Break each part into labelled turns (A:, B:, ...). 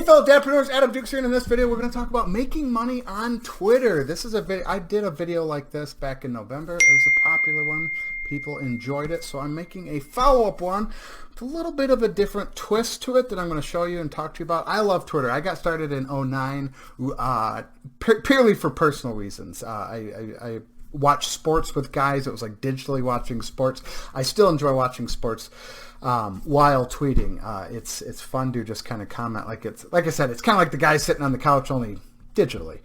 A: Hey fellow Dadpreneurs, Adam Dukes here, and in this video we're going to talk about making money on Twitter. This is a video, I did a video like this back in November. It was a popular one. People enjoyed it, so I'm making a follow-up one with a little bit of a different twist to it that I'm going to show you and talk to you about. I love Twitter. I got started in 2009 purely for personal reasons. I watched sports with guys. It was like digitally watching sports. I still enjoy watching sports while tweeting. It's fun to just kind of comment like I said, it's kind of like the guy sitting on the couch, only digitally,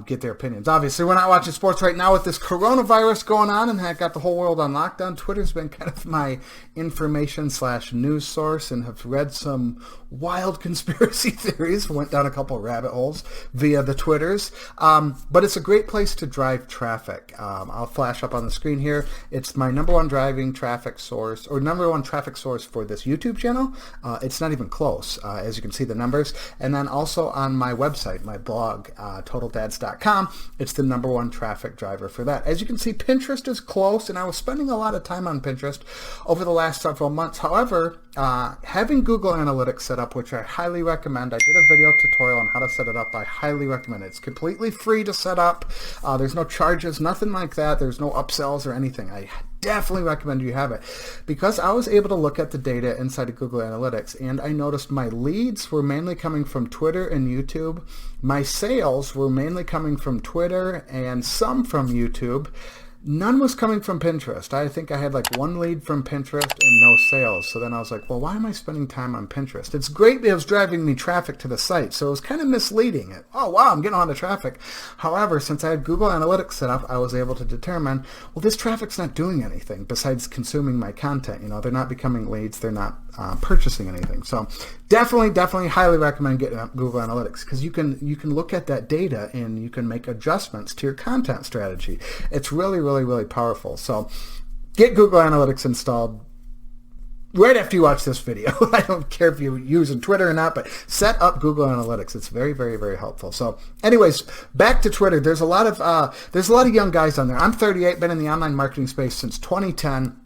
A: get their opinions. Obviously, we're not watching sports right now with this coronavirus going on and that got the whole world on lockdown. Twitter's been kind of my information/news source, and have read some wild conspiracy theories, went down a couple of rabbit holes via the Twitters, but it's a great place to drive traffic. I'll flash up on the screen here. It's my #1 driving traffic source, or #1 traffic source for this YouTube channel. It's not even close, as you can see the numbers. And then also on my website, my blog, totaldads.com, it's the #1 traffic driver for that. As you can see, Pinterest is close, and I was spending a lot of time on Pinterest over the last several months. However, having Google Analytics set up, which I highly recommend. I did a video tutorial on how to set it up. I highly recommend it. It's completely free to set up. There's no charges, nothing like that. There's no upsells or anything. I definitely recommend you have it, because I was able to look at the data inside of Google Analytics, and I noticed my leads were mainly coming from Twitter and YouTube. My sales were mainly coming from Twitter and some from YouTube. None was coming from Pinterest. I think I had like 1 lead from Pinterest and no sales. So then I was like, well, why am I spending time on Pinterest? It's great, it was driving me traffic to the site, so it was kind of misleading. Oh wow, I'm getting a lot of traffic. However, since I had Google Analytics set up, I was able to determine, well, this traffic's not doing anything besides consuming my content. You know, they're not becoming leads, they're not purchasing anything. So definitely highly recommend getting up Google Analytics, because you can look at that data and you can make adjustments to your content strategy. It's really powerful. So get Google Analytics installed right after you watch this video. I don't care if you're using Twitter or not, but set up Google Analytics. It's very helpful. So anyways, back to Twitter. There's a lot of young guys on there. I'm 38, been in the online marketing space since 2010.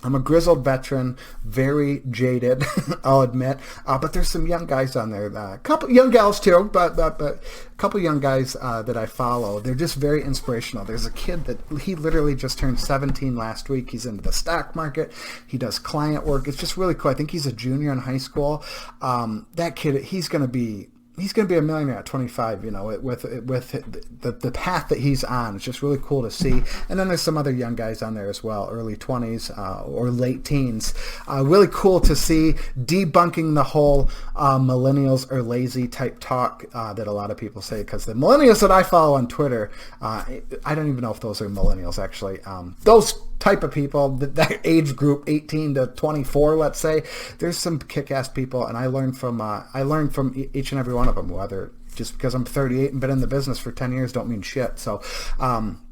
A: I'm a grizzled veteran, very jaded, I'll admit, but there's some young guys on there, a couple young gals too, but a couple young guys that I follow. They're just very inspirational. There's a kid that he literally just turned 17 last week. He's into the stock market. He does client work. It's just really cool. I think he's a junior in high school. That kid, he's going to be a millionaire at 25, you know, with the path that he's on. It's just really cool to see. And then there's some other young guys on there as well, early 20s or late teens. Really cool to see, debunking the whole millennials are lazy type talk that a lot of people say, because the millennials that I follow on Twitter, I don't even know if those are millennials actually. Those type of people, that age group, 18 to 24, let's say, there's some kick-ass people, and I learned from each and every one of them. Whether just because I'm 38 and been in the business for 10 years don't mean shit. So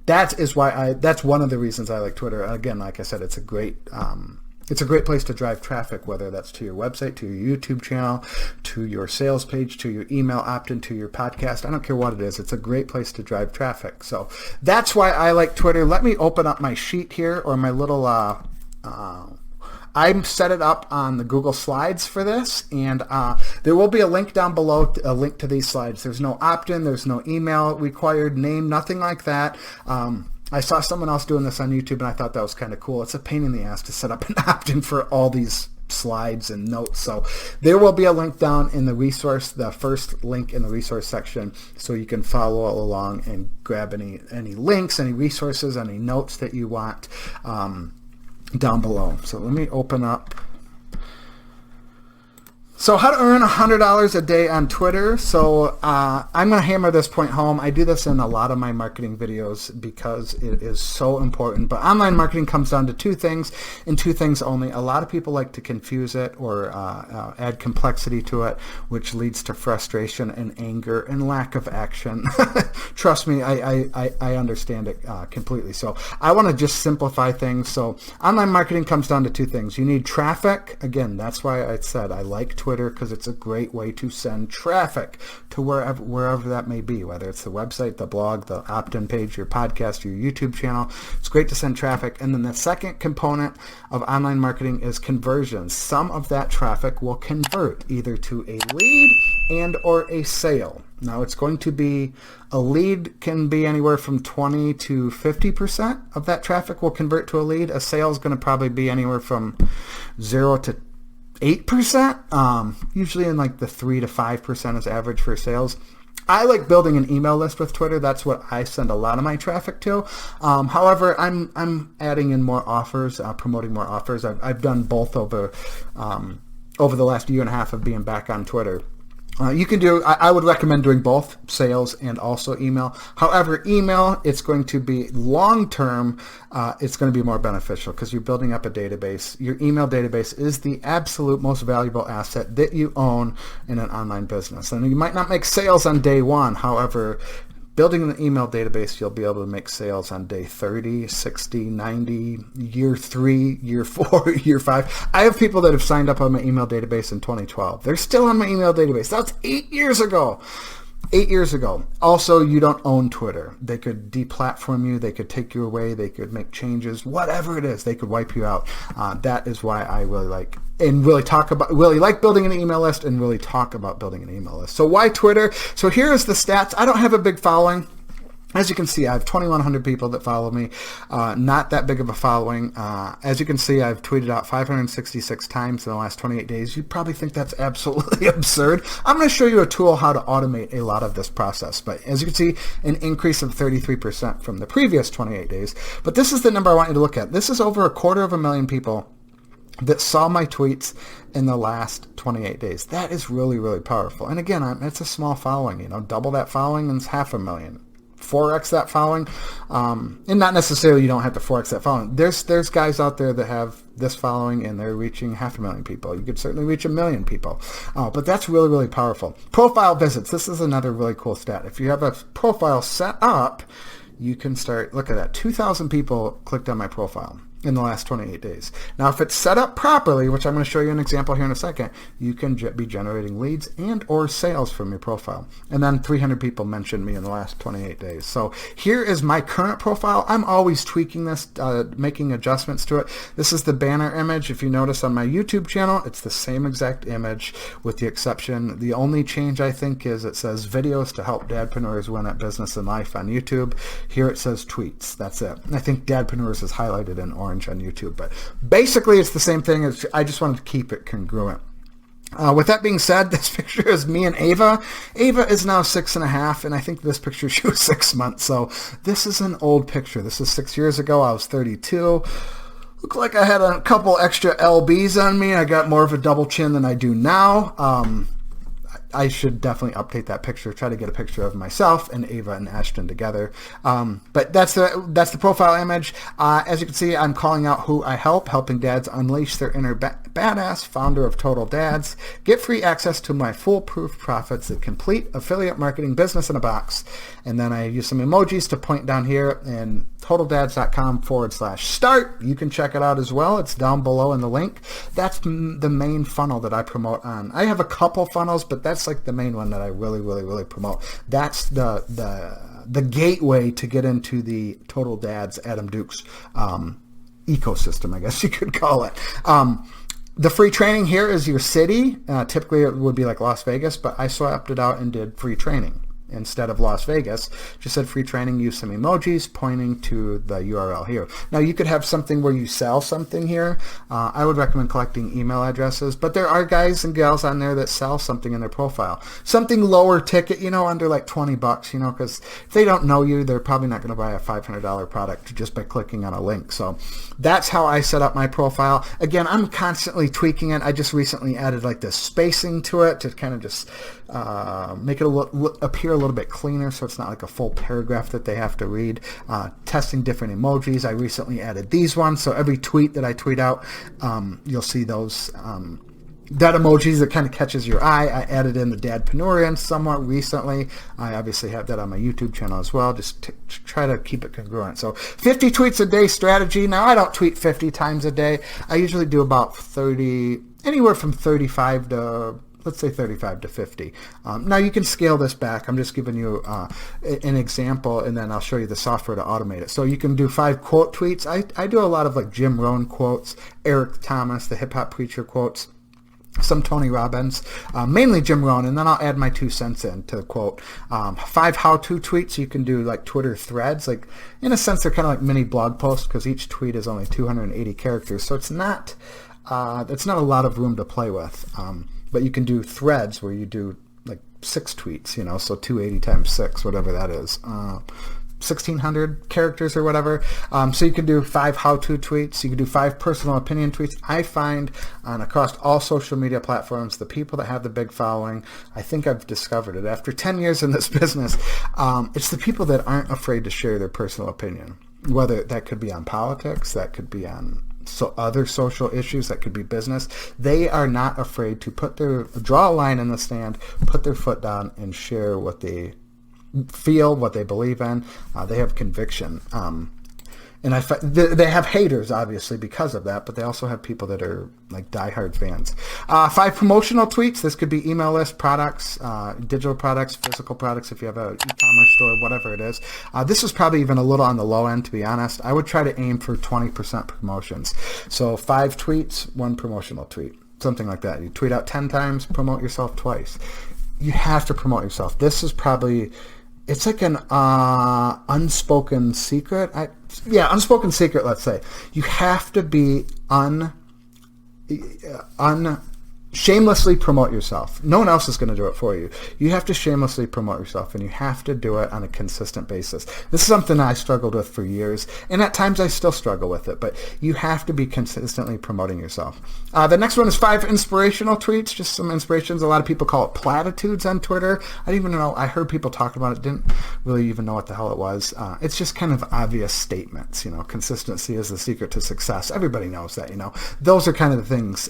A: that's one of the reasons I like Twitter. Again, like I said, it's a great place to drive traffic, whether that's to your website, to your YouTube channel, to your sales page, to your email opt-in, to your podcast. I don't care what it is. It's a great place to drive traffic. So that's why I like Twitter. Let me open up my sheet here, or my little, I'm set it up on the Google Slides for this, and there will be a link down below, a link to these slides. There's no opt-in, there's no email required, name, nothing like that. I saw someone else doing this on YouTube, and I thought that was kind of cool. It's a pain in the ass to set up an opt-in for all these slides and notes. So there will be a link down in the resource, the first link in the resource section, so you can follow along and grab any links, any resources, any notes that you want down below. So let me open up. So how to earn $100 a day on Twitter. So I'm going to hammer this point home. I do this in a lot of my marketing videos because it is so important. But online marketing comes down to 2 things, and 2 things only. A lot of people like to confuse it or add complexity to it, which leads to frustration and anger and lack of action. Trust me, I understand it completely. So I want to just simplify things. So online marketing comes down to 2 things. You need traffic. Again, that's why I said I like Twitter. Twitter because it's a great way to send traffic to wherever that may be, whether it's the website, the blog, the opt-in page, your podcast, your YouTube channel. It's great to send traffic. And then the second component of online marketing is conversions. Some of that traffic will convert either to a lead and or a sale. Now it's going to be, a lead can be anywhere from 20 to 50% of that traffic will convert to a lead. A sale is going to probably be anywhere from 0 to 8%, usually in like the 3 to 5% is average for sales. I like building an email list with Twitter. That's what I send a lot of my traffic to. However, I'm adding in more offers, promoting more offers. I've done both over the last year and a half of being back on Twitter. You can do, I would recommend doing both sales and also email. However, email, it's going to be long-term, it's going to be more beneficial because you're building up a database. Your email database is the absolute most valuable asset that you own in an online business. And you might not make sales on day one. However, building an email database, you'll be able to make sales on day 30, 60, 90, year 3, year 4, year 5. I have people that have signed up on my email database in 2012. They're still on my email database. That's 8 years ago. 8 years ago. Also, you don't own Twitter. They could deplatform you. They could take you away. They could make changes. Whatever it is, they could wipe you out. That is why I really like and really like building an email list and really talk about building an email list. So why Twitter? So here's the stats. I don't have a big following. As you can see, I have 2,100 people that follow me. Not that big of a following. As you can see, I've tweeted out 566 times in the last 28 days. You probably think that's absolutely absurd. I'm going to show you a tool how to automate a lot of this process. But as you can see, an increase of 33% from the previous 28 days. But this is the number I want you to look at. This is over 250,000 people that saw my tweets in the last 28 days. That is really, really powerful. And again, it's a small following. Double that following and it's 500,000. 4x that following, and not necessarily you don't have to 4x that following. There's guys out there that have this following and they're reaching 500,000 people. You could certainly reach 1 million people, but that's really, really powerful. Profile visits. This is another really cool stat. If you have a profile set up, you can start, look at that, 2,000 people clicked on my profile in the last 28 days. Now, if it's set up properly, which I'm going to show you an example here in a second, you can be generating leads and or sales from your profile. And then 300 people mentioned me in the last 28 days. So here is my current profile. I'm always tweaking this, making adjustments to it. This is the banner image. If you notice on my YouTube channel, it's the same exact image with the exception. The only change I think is it says videos to help dadpreneurs win at business and life on YouTube. Here it says tweets. That's it. I think dadpreneurs is highlighted in orange on YouTube, but basically it's the same thing. I just wanted to keep it congruent. With that being said, this picture is me and Ava. Ava is now 6.5, and I think this picture she was 6 months. So this is an old picture. This is 6 years ago. I was 32. Looked like I had a couple extra LBs on me. I got more of a double chin than I do now. I should definitely update that picture, try to get a picture of myself and Ava and Ashton together. But that's the profile image. As you can see, I'm calling out who I help, helping dads unleash their inner badass, founder of Total Dads. Get free access to my foolproof profits, a complete affiliate marketing business in a box. And then I use some emojis to point down here and totaldads.com/start. You can check it out as well. It's down below in the link. That's the main funnel that I promote on. I have a couple funnels, but that's like the main one that I really, really, really promote. That's the gateway to get into the Total Dads Adam Dukes ecosystem, I guess you could call it. The free training here is your city. Typically it would be like Las Vegas, but I swapped it out and did free training. Instead of Las Vegas, just said free training, use some emojis pointing to the URL here. Now you could have something where you sell something here. I would recommend collecting email addresses, but there are guys and gals on there that sell something in their profile. Something lower ticket, under like $20, because if they don't know you, they're probably not going to buy a $500 product just by clicking on a link. So that's how I set up my profile. Again, I'm constantly tweaking it. I just recently added like this spacing to it to kind of just make it appear a little bit cleaner, so it's not like a full paragraph that they have to read. Testing different emojis. I recently added these ones, so every tweet that I tweet out, you'll see those that emojis that kind of catches your eye. I added in the Dadpreneurs somewhat recently. I obviously have that on my YouTube channel as well, just to try to keep it congruent. So 50 tweets a day strategy. Now I don't tweet 50 times a day. I usually do about 30 anywhere from 35 to, let's say 35 to 50. Now you can scale this back. I'm just giving you an example, and then I'll show you the software to automate it. So you can do 5 quote tweets. I do a lot of like Jim Rohn quotes, Eric Thomas, the hip hop preacher quotes, some Tony Robbins, mainly Jim Rohn, and then I'll add my 2 cents in to the quote. 5 how-to tweets. You can do like Twitter threads. Like in a sense, they're kind of like mini blog posts because each tweet is only 280 characters, so it's not a lot of room to play with. But you can do threads where you do like 6 tweets, you know, so 280 times 6, whatever that is. 1,600 characters or whatever. So you can do 5 how-to tweets. You can do 5 personal opinion tweets. I find across all social media platforms, the people that have the big following, I think I've discovered it after 10 years in this business, it's the people that aren't afraid to share their personal opinion. Whether that could be on politics, that could be on other social issues, that could be business. They are not afraid to draw a line in the sand, put their foot down, and share what they feel, what they believe in. They have conviction. And they have haters, obviously, because of that, but they also have people that are like diehard fans. 5 promotional tweets. This could be email list, products, digital products, physical products, if you have an e-commerce store, whatever it is. This is probably even a little on the low end, to be honest. I would try to aim for 20% promotions. So 5 tweets, 1 promotional tweet, something like that. You tweet out 10 times, promote yourself twice. You have to promote yourself. This is probably... It's like an unspoken secret. Unspoken secret, let's say. You have to be shamelessly promote yourself. No one else is going to do it for you. You have to shamelessly promote yourself, and you have to do it on a consistent basis. This is something I struggled with for years, and at times I still struggle with it, but you have to be consistently promoting yourself. The next one is 5 inspirational tweets, just some inspirations. A lot of people call it platitudes on Twitter. I didn't even know. I heard people talk about it, didn't really even know what the hell it was. It's just kind of obvious statements. You know, consistency is the secret to success. Everybody knows that, you know. Those are kind of the things,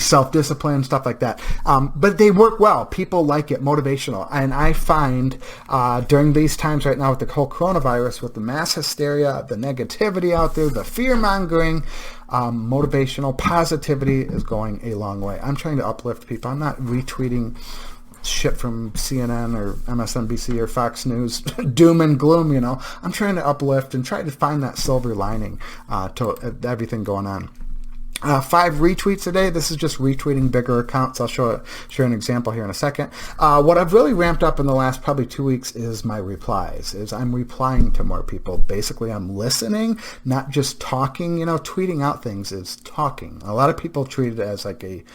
A: self-discipline, stuff like that. But they work well. People like it, motivational. And I find during these times right now with the whole coronavirus, with the mass hysteria, the negativity out there, the fear-mongering, motivational positivity is going a long way. I'm trying to uplift people. I'm not retweeting shit from CNN or MSNBC or Fox News, doom and gloom, you know. I'm trying to uplift and try to find that silver lining to everything going on. 5 retweets a day. This is just retweeting bigger accounts. I'll share an example here in a second. What I've really ramped up in the last probably 2 weeks is my replies. I'm replying to more people. Basically, I'm listening, not just talking. You know, tweeting out things is talking. A lot of people treat it as like a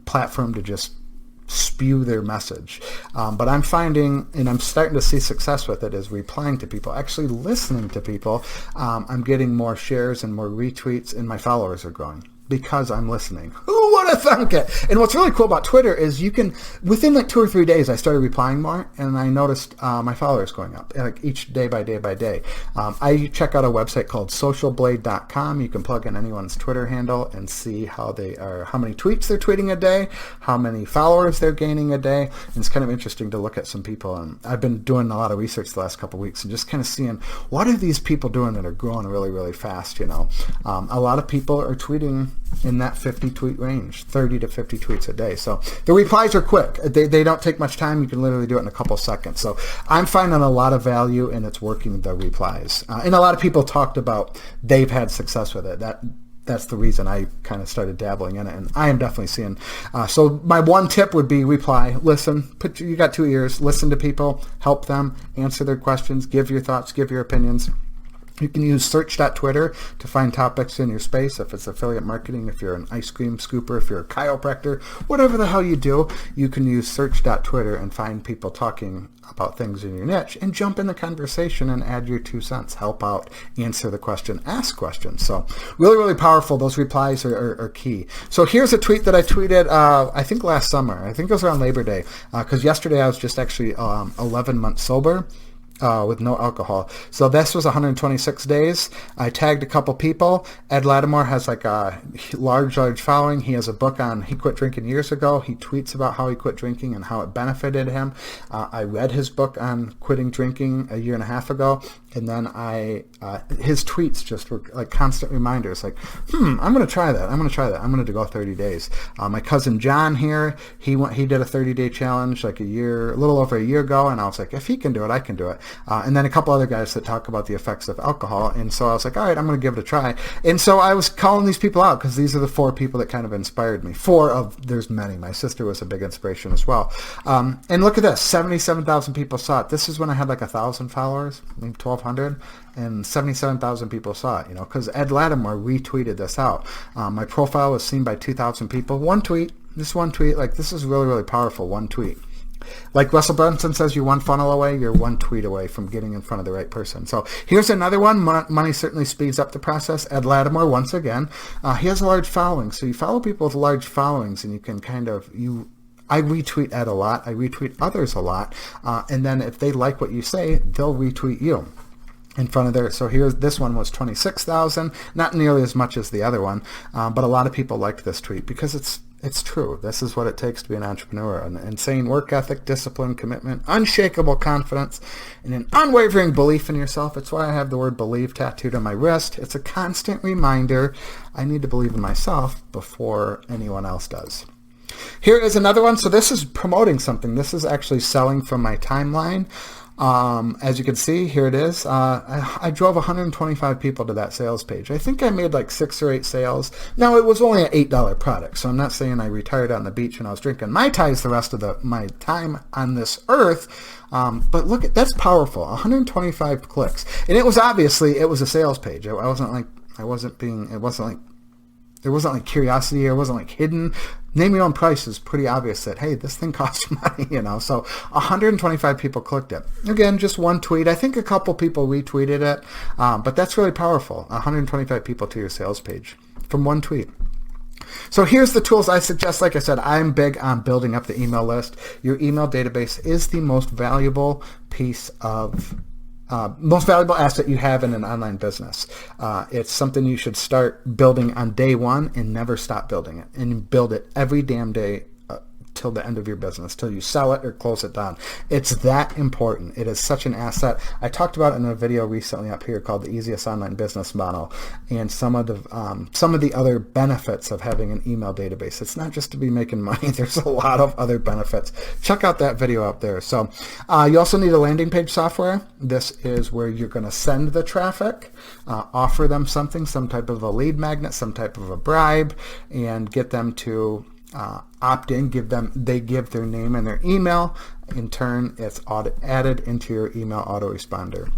A: platform to just spew their message. But I'm finding, and I'm starting to see success with it, is replying to people, actually listening to people. I'm getting more shares and more retweets, and my followers are growing because I'm listening. Who would have thunk it? And what's really cool about Twitter is you can, within like 2 or 3 days, I started replying more, and I noticed my followers going up, like each day by day by day. I check out a website called socialblade.com. You can plug in anyone's Twitter handle and see how many tweets they're tweeting a day, how many followers they're gaining a day. And it's kind of interesting to look at some people. And I've been doing a lot of research the last couple of weeks and just kind of seeing what are these people doing that are growing really, really fast. You know, a lot of people are tweeting in that 50 tweet range, 30 to 50 tweets a day. So the replies are quick. They don't take much time. You can literally do it in a couple seconds. So I'm finding a lot of value, and it's working, the replies. And a lot of people talked about they've had success with it. That's the reason I kind of started dabbling in it, and I am definitely seeing. So my one tip would be reply, listen. You got 2 ears. Listen to people, help them, answer their questions, give your thoughts, give your opinions. You can use search.twitter to find topics in your space. If it's affiliate marketing, if you're an ice cream scooper, if you're a chiropractor, whatever the hell you do, you can use search.twitter and find people talking about things in your niche and jump in the conversation and add your 2 cents, help out, answer the question, ask questions. So really, really powerful. Those replies are key. So here's a tweet that I tweeted, I think last summer. I think it was around Labor Day, because yesterday I was just actually 11 months sober. With no alcohol. So this was 126 days. I tagged a couple people. Ed Lattimore has like a large following. He has a book on, he quit drinking years ago. He tweets about how he quit drinking and how it benefited him. I read his book on quitting drinking a year and a half ago. And then his tweets just were like constant reminders, like, I'm going to try that. I'm going to try that. I'm going to go 30 days. My cousin John here, he did a 30-day challenge like a little over a year ago. And I was like, if he can do it, I can do it. And then a couple other guys that talk about the effects of alcohol. And so I was like, all right, I'm going to give it a try. And so I was calling these people out because these are the 4 people that kind of inspired me. There's many. My sister was a big inspiration as well. And look at this, 77,000 people saw it. This is when I had like 1,000 followers, maybe 1,200, and 77,000 people saw it, because Ed Lattimore retweeted this out. My profile was seen by 2,000 people. One tweet, this is really, really powerful, one tweet. Like Russell Brunson says, you're one funnel away, you're one tweet away from getting in front of the right person. So here's another one. Money certainly speeds up the process. Ed Lattimore, once again, he has a large following. So you follow people with large followings, and you can I retweet Ed a lot. I retweet others a lot. And then if they like what you say, they'll retweet you in front of so this one was 26,000, not nearly as much as the other one, but a lot of people liked this tweet because it's true. This is what it takes to be an entrepreneur: an insane work ethic, discipline, commitment, unshakable confidence, and an unwavering belief in yourself. It's why I have the word believe tattooed on my wrist. It's a constant reminder I need to believe in myself before anyone else does. Here is another one. So this is promoting something. This is actually selling from my timeline. As you can see, here it is. I drove 125 people to that sales page. I think I made like 6 or 8 sales. Now, it was only an $8 product, so I'm not saying I retired on the beach and I was drinking Mai Tais the rest of my time on this earth. But look, that's powerful. 125 clicks. And it was a sales page. There wasn't like curiosity, or it wasn't like hidden. Name your own price is pretty obvious that, hey, this thing costs money, So 125 people clicked it. Again, just one tweet. I think a couple people retweeted it, but that's really powerful. 125 people to your sales page from one tweet. So here's the tools I suggest. Like I said, I'm big on building up the email list. Your email database is the most valuable asset you have in an online business. It's something you should start building on day one and never stop building it, and build it every damn day till the end of your business, till you sell it or close it down. It's that important. It is such an asset. I talked about it in a video recently up here called The Easiest Online Business Model, and some of the other benefits of having an email database. It's not just to be making money. There's a lot of other benefits. Check out that video up there. So you also need a landing page software. This is where you're going to send the traffic, offer them something, some type of a lead magnet, some type of a bribe, and get them to opt in. They give their name and their email. In turn, it's added into your email autoresponder.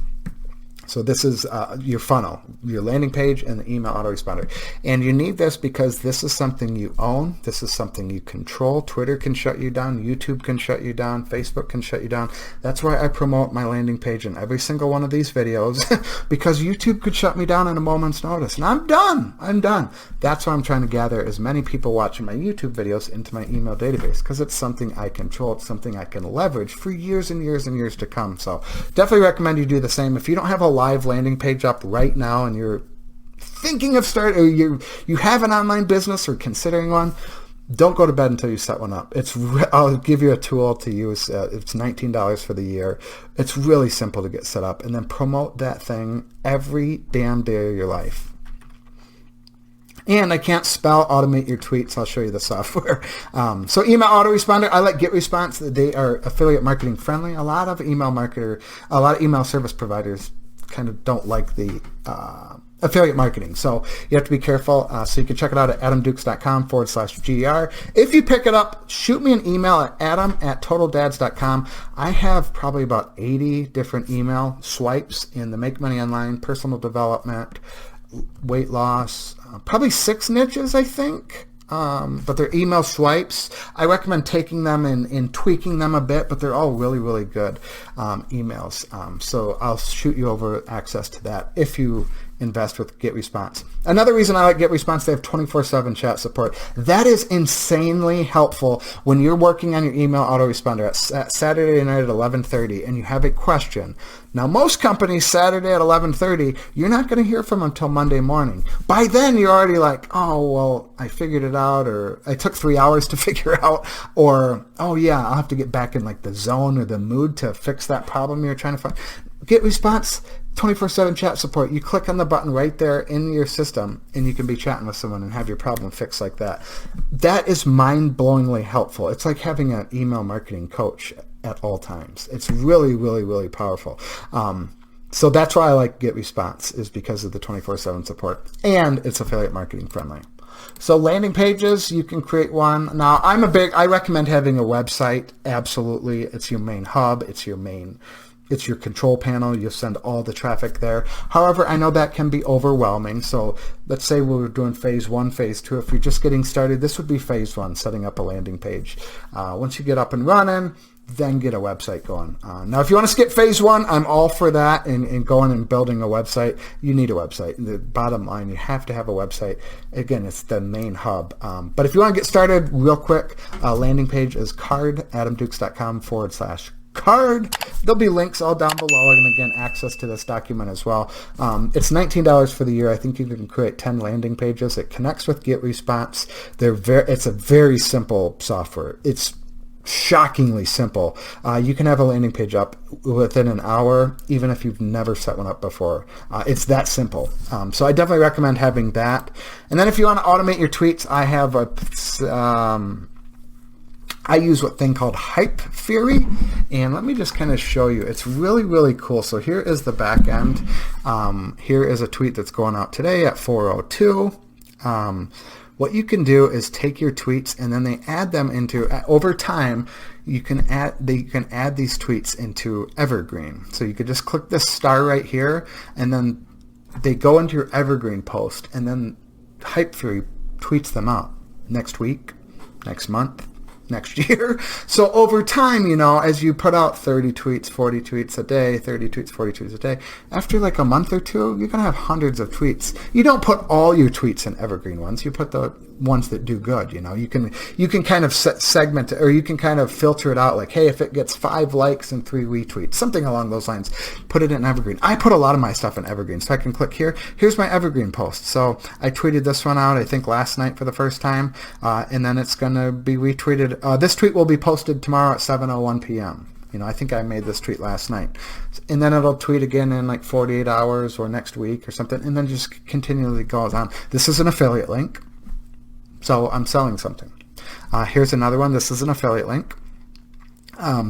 A: So this is your funnel, your landing page, and the email autoresponder. And you need this because this is something you own. This is something you control. Twitter can shut you down. YouTube can shut you down. Facebook can shut you down. That's why I promote my landing page in every single one of these videos, because YouTube could shut me down in a moment's notice. And I'm done. That's why I'm trying to gather as many people watching my YouTube videos into my email database, because it's something I control. It's something I can leverage for years and years and years to come. So definitely recommend you do the same. If you don't have a live landing page up right now and you're thinking of starting, or you have an online business or considering one, don't go to bed until you set one up. I'll give you a tool to use. It's $19 for the year. It's really simple to get set up, and then promote that thing every damn day of your life. And I can't spell automate your tweets. I'll show you the software. So email autoresponder. I like GetResponse. They are affiliate marketing friendly. A lot of email service providers kind of don't like the affiliate marketing. So you have to be careful. So you can check it out at adamdukes.com/GR. If you pick it up, shoot me an email at adam@totaldads.com. I have probably about 80 different email swipes in the Make Money Online, personal development, weight loss, probably 6 niches, I think. But they're email swipes. I recommend taking them and tweaking them a bit, but they're all really, really good emails. So I'll shoot you over access to that if you invest with GetResponse. Another reason I like GetResponse, they have 24/7 chat support. That is insanely helpful when you're working on your email autoresponder at Saturday night at 11:30 and you have a question. Now, most companies, Saturday at 11:30, you're not going to hear from them until Monday morning. By then, you're already like, oh, well, I figured it out, or I took 3 hours to figure out, or, oh, yeah, I'll have to get back in like the zone or the mood to fix that problem you're trying to find. Get response 24/7 chat support. You click on the button right there in your system and you can be chatting with someone and have your problem fixed like that. That is mind-blowingly helpful. It's like having an email marketing coach at all times. It's really, really, really powerful. So that's why I like Get Response, is because of the 24/7 support, and it's affiliate marketing friendly. So landing pages, you can create one. Now, I recommend having a website. Absolutely. It's your main hub. It's your control panel. You send all the traffic there. However, I know that can be overwhelming. So let's say we're doing phase 1, phase 2. If you're just getting started, this would be phase 1, setting up a landing page. Once you get up and running, then get a website going. Now, if you want to skip phase 1, I'm all for that, and going and building a website. You need a website. The bottom line, you have to have a website. Again, it's the main hub. But if you want to get started real quick, landing page is card.adamdukes.com/card. There'll be links all down below, and again, access to this document as well. It's $19 for the year. I think you can create 10 landing pages. It connects with Get Response. It's a very simple software. It's shockingly simple. You can have a landing page up within an hour, even if you've never set one up before. It's that simple. So I definitely recommend having that. And then if you want to automate your tweets, I have I use a thing called Hype Fury, and let me just kind of show you. It's really, really cool. So here is the back end. Here is a tweet that's going out today at 4:02. What you can do is take your tweets, and then they add them into, over time, you can add these tweets into Evergreen. So you could just click this star right here, and then they go into your Evergreen post, and then Hype Fury tweets them out next week, next month, next year. So over time, as you put out 30 tweets, 40 tweets a day, 30 tweets, 40 tweets a day, after like a month or two, you're going to have hundreds of tweets. You don't put all your tweets in evergreen ones. You put the ones that do good. You can kind of segment it, or you can kind of filter it out, like, hey, if it gets 5 likes and 3 retweets, something along those lines, put it in evergreen. I put a lot of my stuff in evergreen, so I can click here. Here's my evergreen post. So I tweeted this one out, I think last night for the first time, and then it's going to be retweeted. This tweet will be posted tomorrow at 7:01 p.m. I think I made this tweet last night. And then it'll tweet again in like 48 hours or next week or something, and then just continually goes on. This is an affiliate link, so I'm selling something. Here's another one. This is an affiliate link.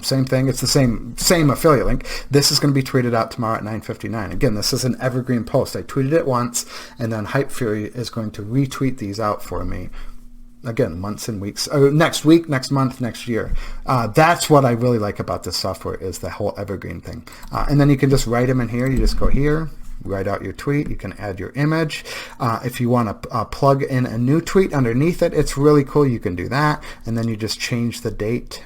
A: Same thing. It's the same affiliate link. This is going to be tweeted out tomorrow at 9:59. Again, this is an evergreen post. I tweeted it once, and then Hype Fury is going to retweet these out for me. Again, months and weeks, or next week, next month, next year. That's what I really like about this software, is the whole evergreen thing. And then you can just write them in here. You just go here, write out your tweet. You can add your image. If you want to plug in a new tweet underneath it, it's really cool. You can do that. And then you just change the date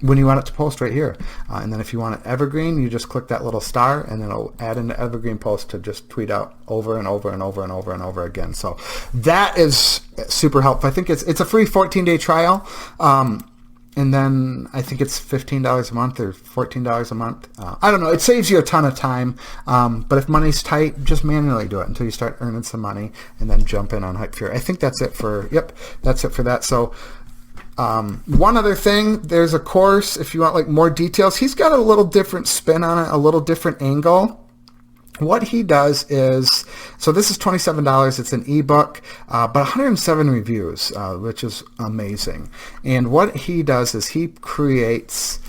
A: when you want it to post right here. And then if you want it evergreen, you just click that little star, and then it'll add an evergreen post to just tweet out over and over and over and over and over again. So that is super helpful. I think it's a free 14-day trial. And then I think it's $15 a month or $14 a month. I don't know. It saves you a ton of time. But if money's tight, just manually do it until you start earning some money, and then jump in on Hype Fury. I think that's it for that. So one other thing, there's a course if you want like more details. He's got a little different spin on it, a little different angle. What he does is, so this is $27. It's an ebook, but 107 reviews, which is amazing. And what he does is he creates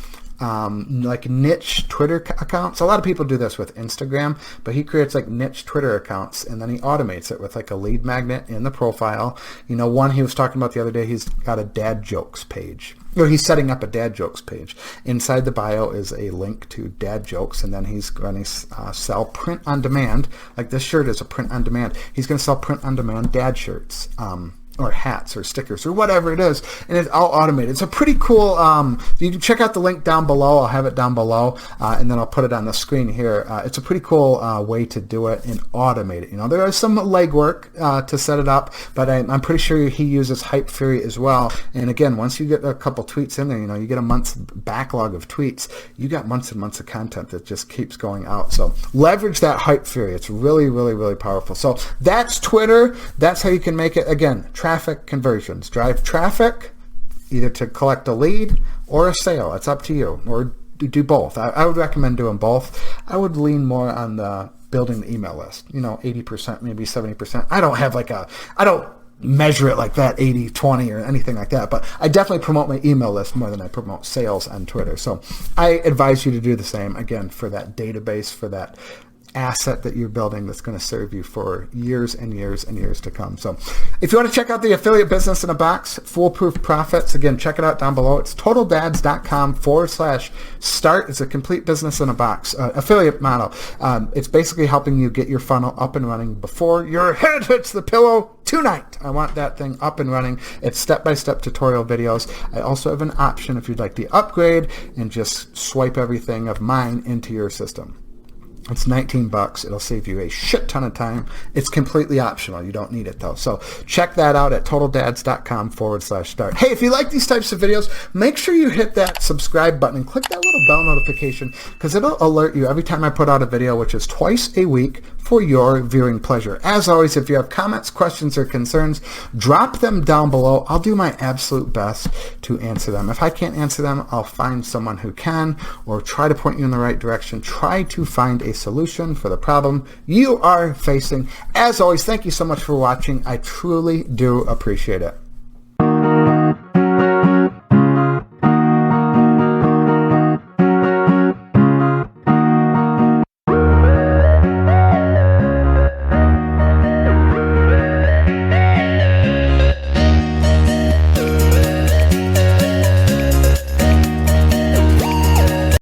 A: like niche Twitter accounts. A lot of people do this with Instagram, but he creates like niche Twitter accounts, and then he automates it with like a lead magnet in the profile. One he was talking about the other day, he's got a dad jokes page. Or he's setting up a dad jokes page. Inside the bio is a link to dad jokes, and then he's going to sell print on demand. Like this shirt is a print on demand. He's going to sell print on demand dad shirts. Or hats or stickers or whatever it is, and it's all automated. It's a pretty cool, you can check out the link down below. I'll have it down below, and then I'll put it on the screen here. It's a pretty cool way to do it and automate it. There is some legwork to set it up, but I'm pretty sure he uses Hype Fury as well. And again, once you get a couple tweets in there, you get a month's backlog of tweets. You got months and months of content that just keeps going out. So leverage that Hype Fury. It's really, really, really powerful. So that's Twitter. That's how you can make it. Again, traffic conversions. Drive traffic either to collect a lead or a sale. It's up to you. Or do both. I would recommend doing both. I would lean more on the building the email list, 80%, maybe 70%. I don't measure it like that, 80-20 or anything like that, but I definitely promote my email list more than I promote sales on Twitter. So I advise you to do the same, again, for that database, for that asset that you're building that's going to serve you for years and years and years to come. So if you want to check out the affiliate business in a box, foolproof profits, again, check it out down below. It's totaldads.com/start. It's a complete business in a box affiliate model. It's basically helping you get your funnel up and running before your head hits the pillow tonight. I want that thing up and running. It's step-by-step tutorial videos. I also have an option if you'd like to upgrade and just swipe everything of mine into your system. It's $19. It'll save you a shit ton of time. It's completely optional. You don't need it though. So check that out at totaldads.com/start. Hey, if you like these types of videos, make sure you hit that subscribe button and click that little bell notification, because it'll alert you every time I put out a video, which is twice a week, for your viewing pleasure. As always, if you have comments, questions, or concerns, drop them down below. I'll do my absolute best to answer them. If I can't answer them, I'll find someone who can, or try to point you in the right direction. Try to find a solution for the problem you are facing. As always, thank you so much for watching. I truly do appreciate it.